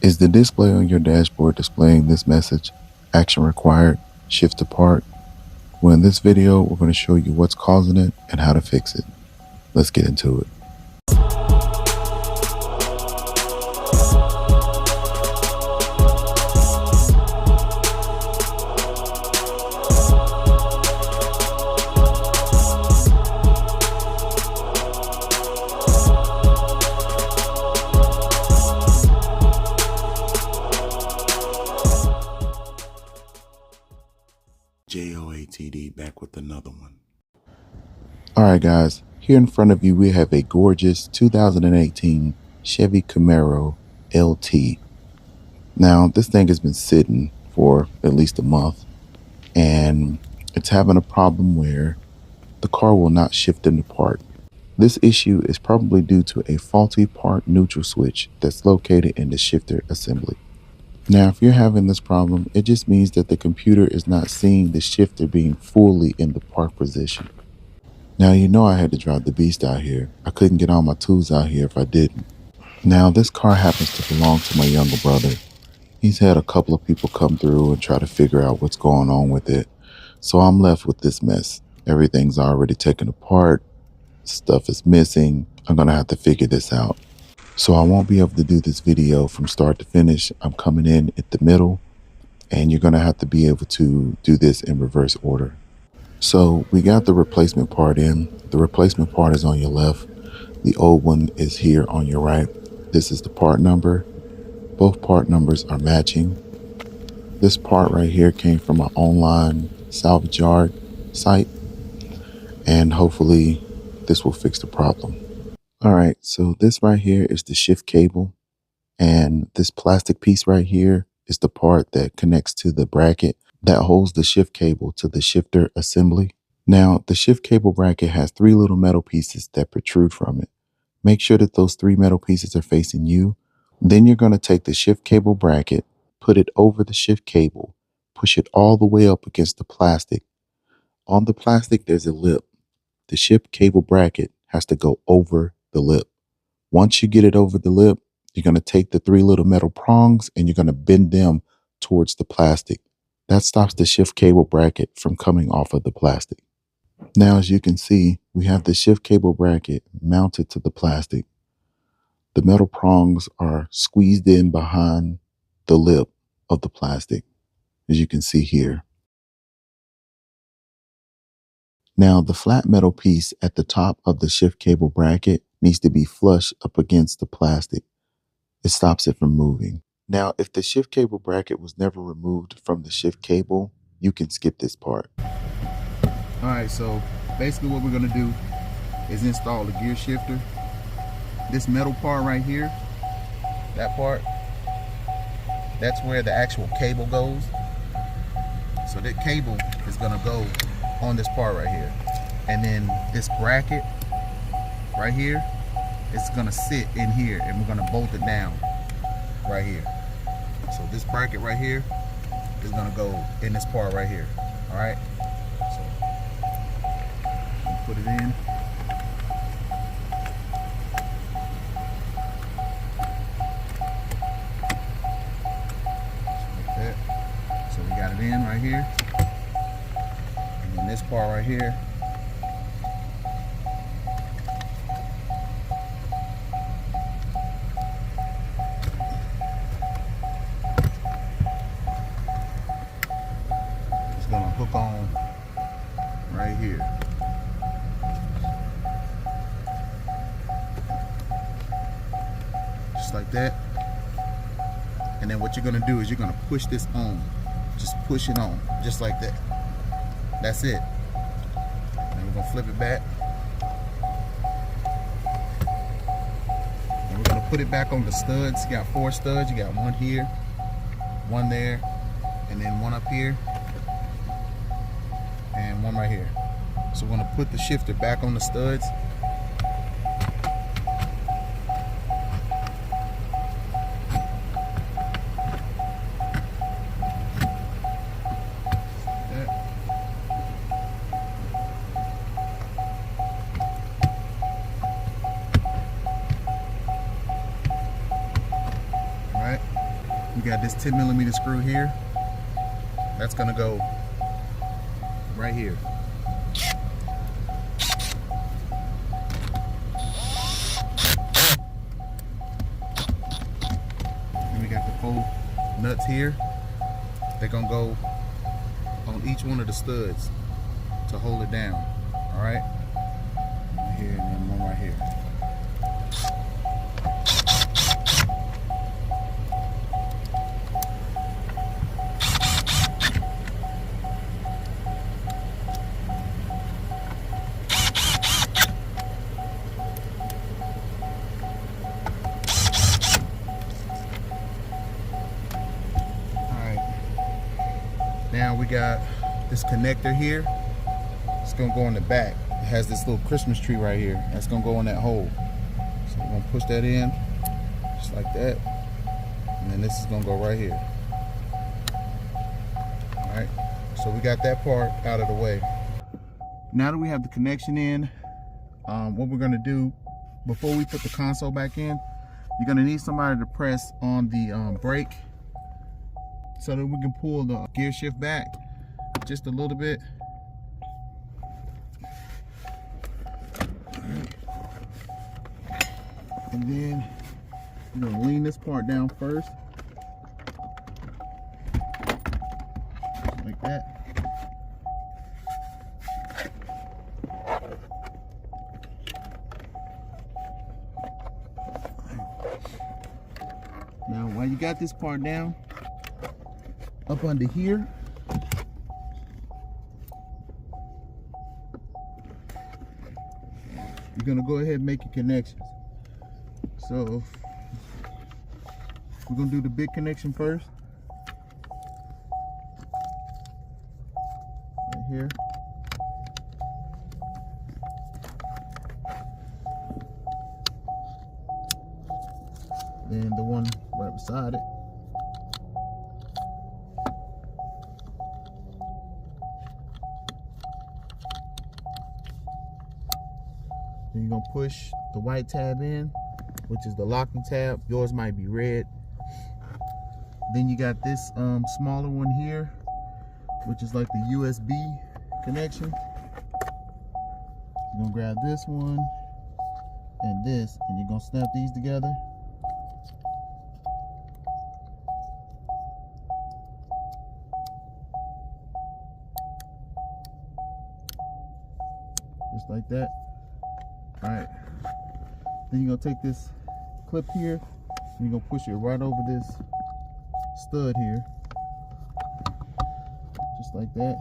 Is the display on your dashboard displaying this message, action required, shift apart? Well, in this video, we're going to show you what's causing it and how to fix it. Let's get into it. J.O.A.T.D. back with another one. Alright guys, here in front of you we have a gorgeous 2018 Chevy Camaro LT. Now this thing has been sitting for at least a month and it's having a problem where the car will not shift into park. This issue is probably due to a faulty part neutral switch that's located in the shifter assembly. Now, if you're having this problem, it just means that the computer is not seeing the shifter being fully in the park position. Now, you know I had to drive the beast out here. I couldn't get all my tools out here if I didn't. Now, this car happens to belong to my younger brother. He's had a couple of people come through and try to figure out what's going on with it. So I'm left with this mess. Everything's already taken apart. Stuff is missing. I'm going to have to figure this out. So I won't be able to do this video from start to finish. I'm coming in at the middle and you're going to have to be able to do this in reverse order. So we got the replacement part in. The replacement part is on your left. The old one is here on your right. This is the part number. Both part numbers are matching. This part right here came from an online salvage yard site and hopefully this will fix the problem. All right, so this right here is the shift cable, and this plastic piece right here is the part that connects to the bracket that holds the shift cable to the shifter assembly. Now, the shift cable bracket has three little metal pieces that protrude from it. Make sure that those three metal pieces are facing you. Then you're going to take the shift cable bracket, put it over the shift cable, push it all the way up against the plastic. On the plastic, there's a lip. The shift cable bracket has to go over the lip. Once you get it over the lip, you're going to take the three little metal prongs and you're going to bend them towards the plastic. That stops the shift cable bracket from coming off of the plastic. Now, as you can see, we have the shift cable bracket mounted to the plastic. The metal prongs are squeezed in behind the lip of the plastic, as you can see here. Now, the flat metal piece at the top of the shift cable bracket needs to be flush up against the plastic. It stops it from moving. Now, if the shift cable bracket was never removed from the shift cable, you can skip this part. All right, so basically what we're gonna do is install the gear shifter. This metal part right here, that part, that's where the actual cable goes. So that cable is gonna go on this part right here, and then this bracket right here is gonna sit in here and we're gonna bolt it down right here. So this bracket right here is gonna go in this part right here. All right, so put it in. Like that. So we got it in right here. And this part right here, it's gonna hook on right here. Just like that. And then what you're gonna do is you're gonna push this on. Just push it on, just like that. That's it. And we're gonna flip it back. And we're gonna put it back on the studs. You got 4 studs. You got one here, one there, and then one up here, and one right here. So we're gonna put the shifter back on the studs. You got this 10mm screw here. That's gonna go right here. And we got the 4 nuts here. They're gonna go on each one of the studs to hold it down. All right, right here and then one right here. Now we got this connector here. It's gonna go in the back. It has this little Christmas tree right here. That's gonna go in that hole. So we're gonna push that in, just like that. And then this is gonna go right here. All right, so we got that part out of the way. Now that we have the connection in, what we're gonna do, before we put the console back in, you're gonna need somebody to press on the brake so that we can pull the gear shift back just a little bit. And then you're gonna lean this part down first, like that. Now, while you got this part down, up under here, you're gonna go ahead and make your connections. So we're gonna do the big connection first, right here. Then the one right beside it. Then you're gonna push the white tab in, which is the locking tab. Yours might be red. Then you got this smaller one here, which is like the USB connection. You're gonna grab this one and this, and you're gonna snap these together. Just like that. All right, then you're gonna take this clip here and you're gonna push it right over this stud here, just like that.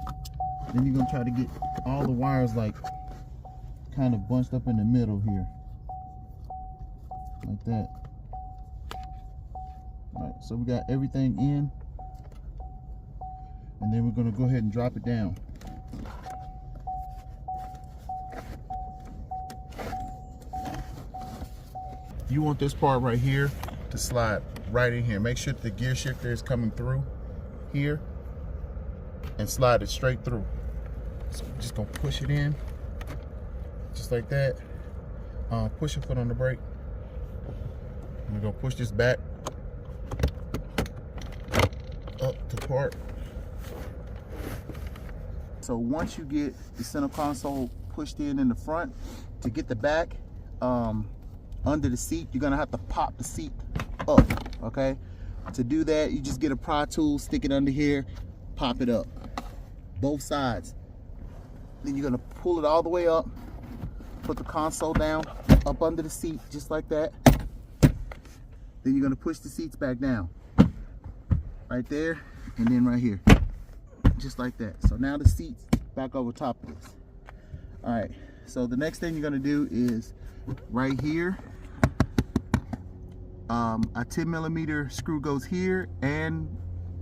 Then you're gonna try to get all the wires like kind of bunched up in the middle here, like that. All right, so we got everything in, and then we're gonna go ahead and drop it down. You want this part right here to slide right in here. Make sure the gear shifter is coming through here and slide it straight through. So we're just gonna push it in, just like that. Push your foot on the brake. And we're gonna push this back up to part. So once you get the center console pushed in the front, to get the back, under the seat, you're gonna have to pop the seat up, okay? To do that, you just get a pry tool, stick it under here, pop it up, both sides. Then you're gonna pull it all the way up, put the console down, up under the seat, just like that. Then you're gonna push the seats back down, right there, and then right here, just like that. So now the seat's back over top of this. All right, so the next thing you're gonna do is right here, a 10mm screw goes here and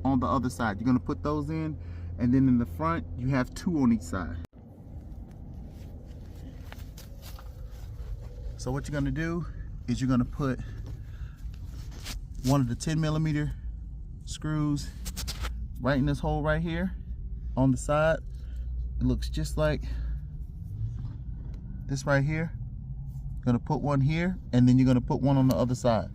on the other side. You're gonna put those in, and then in the front you have 2 on each side. So what you're gonna do is you're gonna put one of the 10mm screws right in this hole right here on the side. It looks just like this right here. You're gonna put one here, and then you're gonna put one on the other side.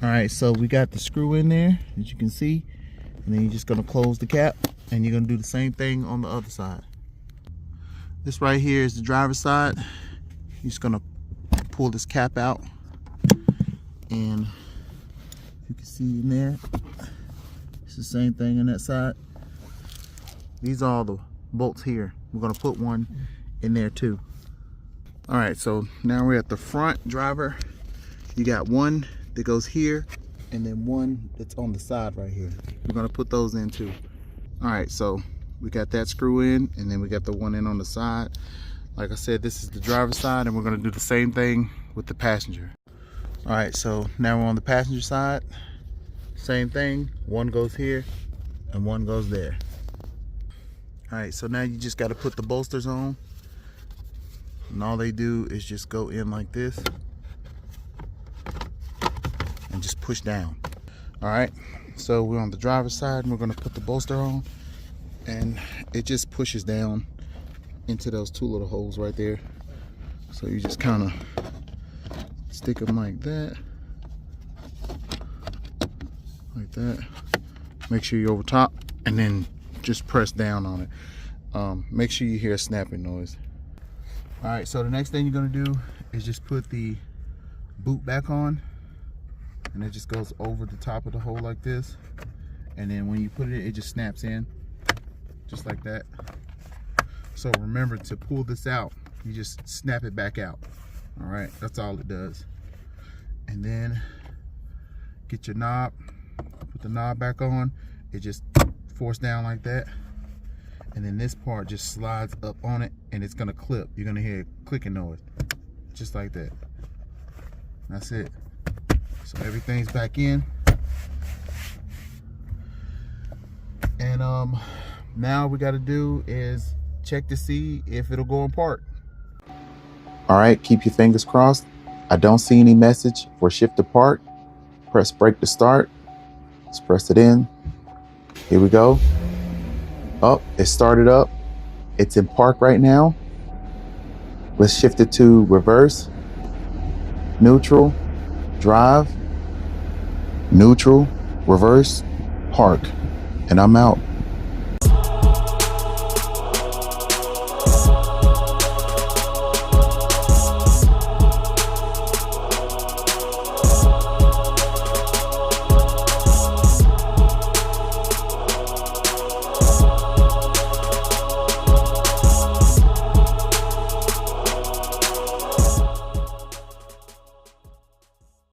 All right, so we got the screw in there, as you can see, and then you're just gonna close the cap, and you're gonna do the same thing on the other side. This right here is the driver's side. You're just gonna pull this cap out, and you can see in there, it's the same thing on that side. These are all the bolts here. We're gonna put one in there too. All right, so now we're at the front driver. You got one that goes here, and then one that's on the side right here. We're gonna put those in too. All right, so we got that screw in, and then we got the one in on the side. Like I said, this is the driver's side, and we're gonna do the same thing with the passenger. All right, so now we're on the passenger side. Same thing, one goes here, and one goes there. All right, so now you just gotta put the bolsters on, and all they do is just go in like this, and just push down. All right, so we're on the driver's side, and we're gonna put the bolster on, and it just pushes down into those two little holes right there. So you just kind of stick them like that, make sure you're over top, and then just press down on it. Make sure you hear a snapping noise. All right, so the next thing you're gonna do is just put the boot back on, and it just goes over the top of the hole like this, and then when you put it, it just snaps in just like that. So remember, to pull this out, you just snap it back out. All right, that's all it does. And then get your knob, put the knob back on, it just force down like that, and then this part just slides up on it, and it's gonna clip. You're gonna hear a clicking noise just like that. That's it. So everything's back in, and now we got to do is check to see if it'll go in park. All right, keep your fingers crossed. I don't see any message for shift to park. Press brake to start. Let's press it in. Here we go. Oh, it started up. It's in park right now. Let's shift it to reverse, neutral, drive, neutral, reverse, park, and I'm out.